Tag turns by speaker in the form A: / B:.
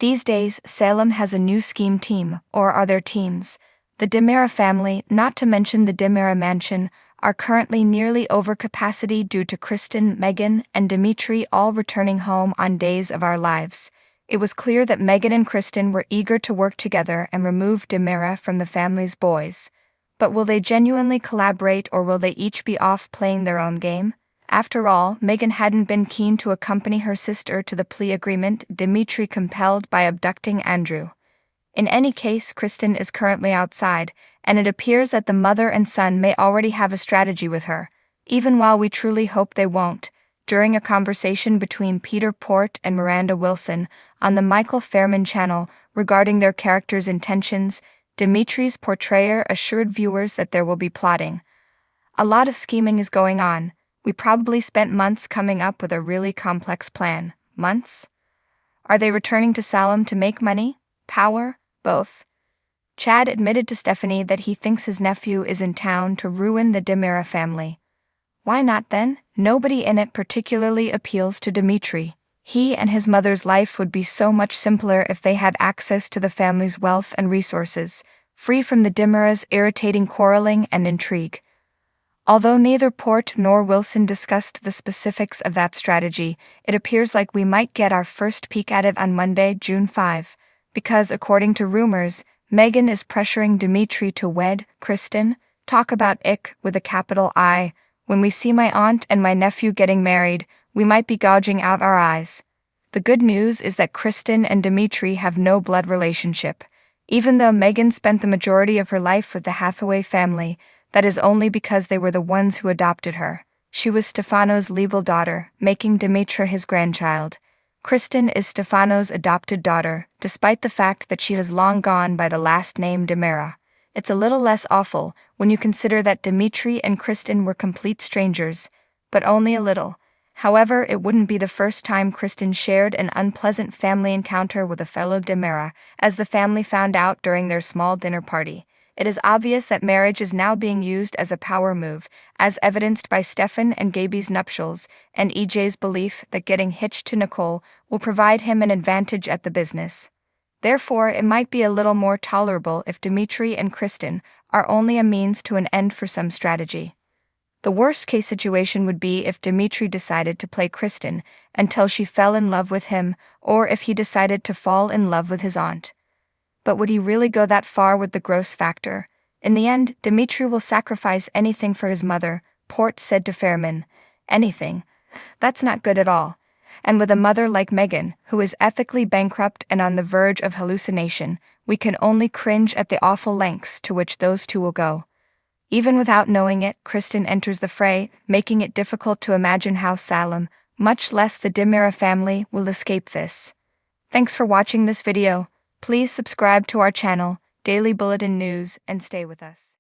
A: These days, Salem has a new scheme team, or are there teams? The Dimera family, not to mention the Dimera mansion, are currently nearly over capacity due to Kristen, Megan, and Dimitri all returning home on days of our lives. It was clear that Megan and Kristen were eager to work together and remove Dimera from the family's boys. But will they genuinely collaborate, or will they each be off playing their own game? After all, Megan hadn't been keen to accompany her sister to the plea agreement Dimitri compelled by abducting Andrew. In any case, Kristen is currently outside, and it appears that the mother and son may already have a strategy with her, even while we truly hope they won't. During a conversation between Peter Porte and Miranda Wilson on the Michael Fairman channel regarding their characters' intentions, Dimitri's portrayer assured viewers that there will be plotting. A lot of scheming is going on. We probably spent months coming up with a really complex plan. Months? Are they returning to Salem to make money? Power? Both. Chad admitted to Stephanie that he thinks his nephew is in town to ruin the Dimera family. Why not then? Nobody in it particularly appeals to Dimitri. He and his mother's life would be so much simpler if they had access to the family's wealth and resources, free from the Dimera's irritating quarreling and intrigue. Although neither Porte nor Wilson discussed the specifics of that strategy, it appears like we might get our first peek at it on Monday, June 5, because, according to rumors, Megan is pressuring Dimitri to wed Kristen. Talk about ick with a capital I. When we see my aunt and my nephew getting married, we might be gouging out our eyes. The good news is that Kristen and Dimitri have no blood relationship. Even though Megan spent the majority of her life with the Hathaway family, that is only because they were the ones who adopted her. She was Stefano's legal daughter, making Dimitri his grandchild. Kristen is Stefano's adopted daughter, despite the fact that she has long gone by the last name Dimera. It's a little less awful when you consider that Dimitri and Kristen were complete strangers, but only a little. However, it wouldn't be the first time Kristen shared an unpleasant family encounter with a fellow Dimera, as the family found out during their small dinner party. It is obvious that marriage is now being used as a power move, as evidenced by Stefan and Gaby's nuptials, and EJ's belief that getting hitched to Nicole will provide him an advantage at the business. Therefore, it might be a little more tolerable if Dimitri and Kristen are only a means to an end for some strategy. The worst-case situation would be if Dimitri decided to play Kristen until she fell in love with him, or if he decided to fall in love with his aunt. But would he really go that far with the gross factor? In the end, Dimitri will sacrifice anything for his mother, Porte said to Fairman. Anything. That's not good at all. And with a mother like Megan, who is ethically bankrupt and on the verge of hallucination, we can only cringe at the awful lengths to which those two will go. Even without knowing it, Kristen enters the fray, making it difficult to imagine how Salem, much less the Dimera family, will escape this. Thanks for watching this video. Please subscribe to our channel, Daily Bulletin News, and stay with us.